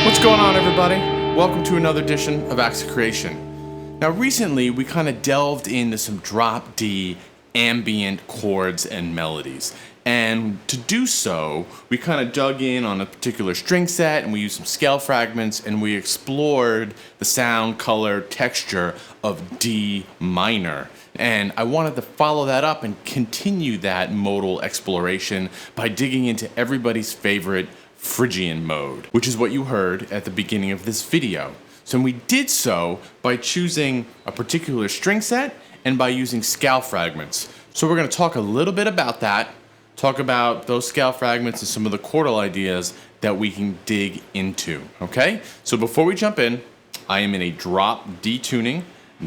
What's going on, everybody? Welcome to another edition of Acts of Creation. Now, recently we kind of delved into some drop D ambient chords and melodies. And to do so, we kind of dug in on a particular string set and we used some scale fragments and we explored the sound, color, texture of D minor. And I wanted to follow that up and continue that modal exploration by digging into everybody's favorite Phrygian mode, which is what you heard at the beginning of this video. So we did so by choosing a particular string set and by using scale fragments. So we're going to talk a little bit about that, talk about those scale fragments and some of the chordal ideas that we can dig into, okay? So before we jump in, I am in a drop D tuning.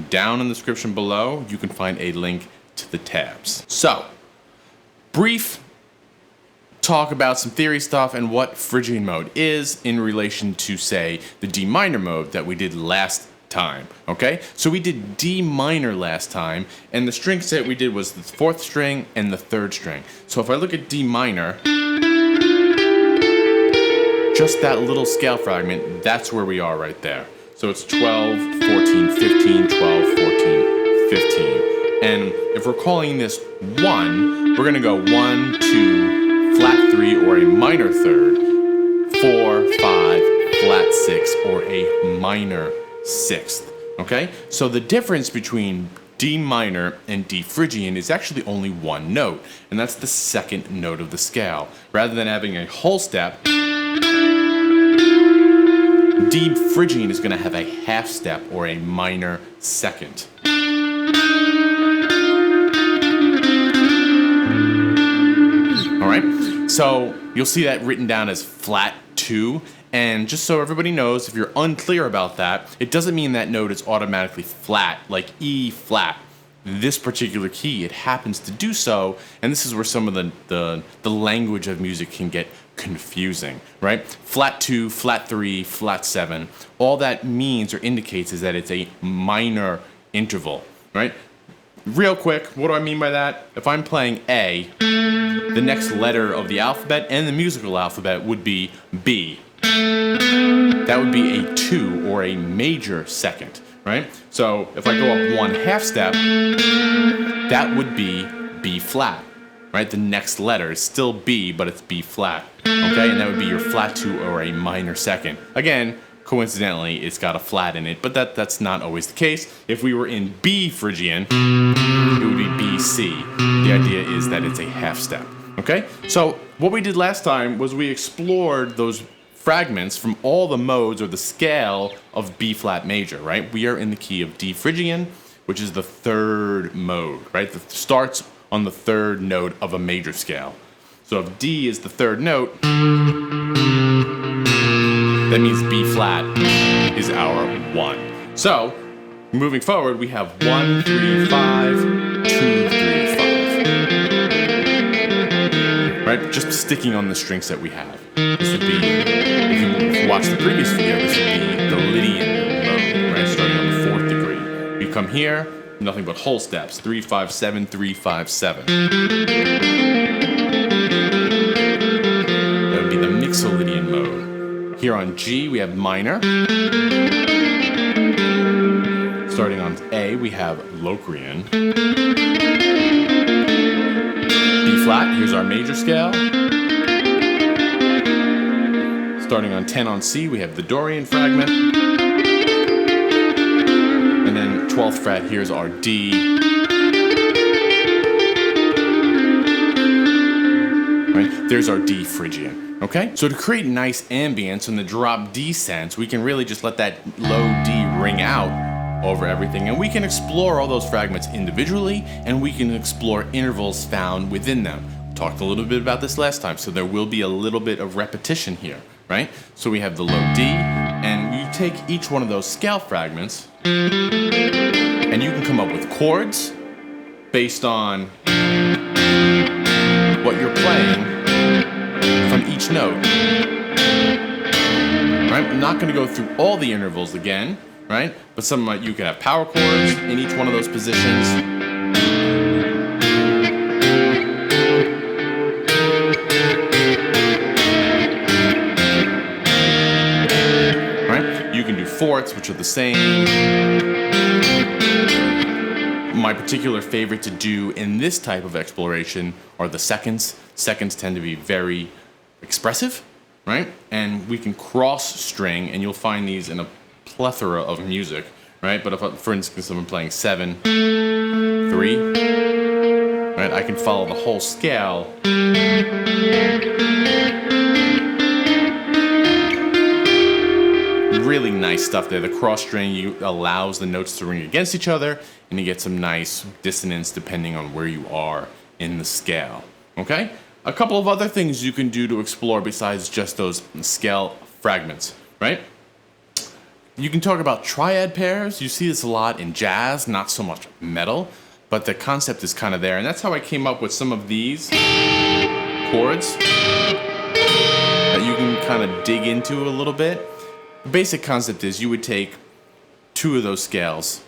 Down in the description below, you can find a link to the tabs. So, brief talk about some theory stuff and what Phrygian mode is in relation to, say, the D minor mode that we did last time, okay? So we did D minor last time, and the string set we did was the 4th string and the 3rd string. So if I look at D minor, just that little scale fragment, that's where we are right there. So it's 12, 14, 15, 12, 14, 15. And if we're calling this 1, we're gonna go 1, 2, flat 3 or a minor 3rd, 4, 5, flat 6 or a minor 6th, okay? So the difference between D minor and D Phrygian is actually only one note, and that's the 2nd note of the scale. Rather than having a whole step, D Phrygian is gonna have a half step or a minor 2nd. Alright, so you'll see that written down as flat 2, and just so everybody knows, if you're unclear about that, it doesn't mean that note is automatically flat, like E flat. This particular key, it happens to do so, and this is where some of the language of music can get confusing, right? Flat 2, flat 3, flat 7, all that means or indicates is that it's a minor interval, right? Real quick, what do I mean by that? If I'm playing A, the next letter of the alphabet and the musical alphabet would be B. That would be a 2 or a major 2nd, right? So if I go up 1 half step, that would be B flat, right? The next letter is still B, but it's B flat, okay? And that would be your flat 2 or a minor 2nd. Again, coincidentally, it's got a flat in it, but that's not always the case. If we were in B Phrygian, it would be BC. The idea is that it's a half step, okay? So what we did last time was we explored those fragments from all the modes or the scale of B flat major, right? We are in the key of D Phrygian, which is the 3rd mode, right? That starts on the 3rd note of a major scale. So if D is the 3rd note, that means B flat is our 1. So, moving forward, we have 1, 3, 5, 2, 3, 5. Right? Just sticking on the string set we have. This would be, if you watch the previous video, this would be the Lydian mode, right? Starting on the 4th degree. We come here, nothing but whole steps. 3, 5, 7, 3, 5, 7. That would be the Mixolydian mode. Here on G, we have minor. Starting on A, we have Locrian. B flat, here's our major scale. Starting on 10 on C, we have the Dorian fragment. And then 12th fret, here's our D. Right? There's our D Phrygian. Okay? So to create nice ambience in the drop D sense, we can really just let that low D ring out over everything, and we can explore all those fragments individually, and we can explore intervals found within them. We talked a little bit about this last time, so there will be a little bit of repetition here, right? So we have the low D, and you take each one of those scale fragments, and you can come up with chords based on what you're playing from each note. Right? I'm not going to go through all the intervals again, right? But you can have power chords in each one of those positions. fourths, which are the same. My particular favorite to do in this type of exploration are the seconds. Seconds tend to be very expressive, right? And we can cross string, and you'll find these in a plethora of music, right? But if, for instance, I'm playing 7, 3, right? I can follow the whole scale. Really nice stuff there. The cross string allows the notes to ring against each other, and you get some nice dissonance depending on where you are in the scale. Okay? A couple of other things you can do to explore besides just those scale fragments, right? You can talk about triad pairs. You see this a lot in jazz, not so much metal, but the concept is kind of there, and that's how I came up with some of these chords that you can kind of dig into a little bit. The basic concept is you would take two of those scales,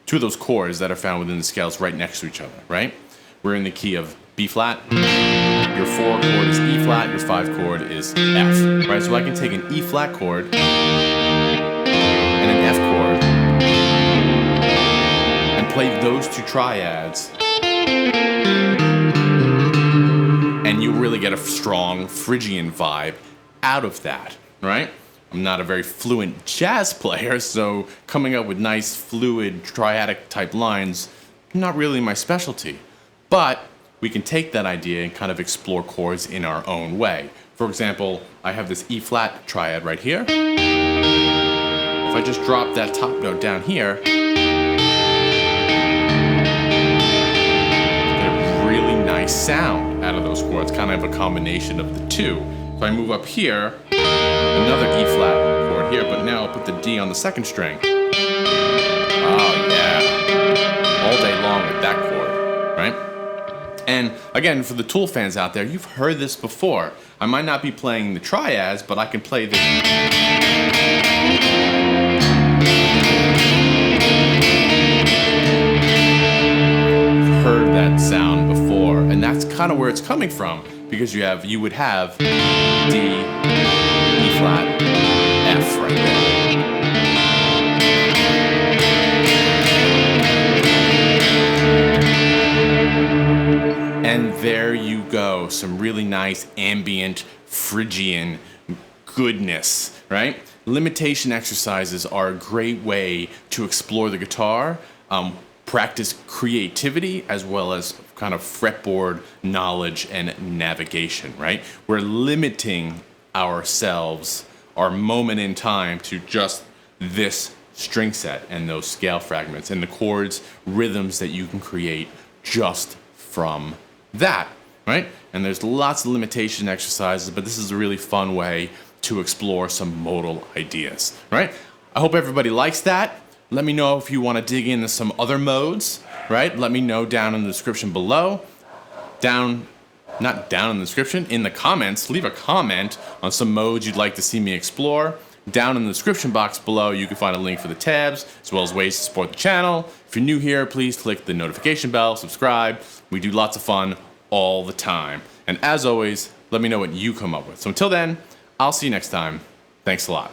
two of those chords that are found within the scales right next to each other, right? We're in the key of B flat. Your 4 chord is E flat, your 5 chord is F, right? So I can take an E flat chord and an F chord and play those two triads, and you really get a strong Phrygian vibe out of that, right? I'm not a very fluent jazz player, so coming up with nice, fluid, triadic type lines, not really my specialty. But we can take that idea and kind of explore chords in our own way. For example, I have this E flat triad right here. If I just drop that top note down here, get a really nice sound out of those chords, kind of a combination of the two. If I move up here, another E flat chord here, but now I'll put the D on the second string. Oh yeah, all day long with that chord, right? And again, for the Tool fans out there, you've heard this before. I might not be playing the triads, but I can play the... You've heard that sound before, and that's kind of where it's coming from, because you would have D, E flat, F right there. And there you go, some really nice ambient Phrygian goodness, right? Limitation exercises are a great way to explore the guitar, practice creativity, as well as kind of fretboard knowledge and navigation, right? We're limiting ourselves, our moment in time, to just this string set and those scale fragments and the chords, rhythms that you can create just from that, right? And there's lots of limitation exercises, but this is a really fun way to explore some modal ideas, right? I hope everybody likes that. Let me know if you want to dig into some other modes, right? Let me know down in the description below. Not down in the description, in the comments. Leave a comment on some modes you'd like to see me explore. Down in the description box below, you can find a link for the tabs, as well as ways to support the channel. If you're new here, please click the notification bell, subscribe. We do lots of fun all the time. And as always, let me know what you come up with. So until then, I'll see you next time. Thanks a lot.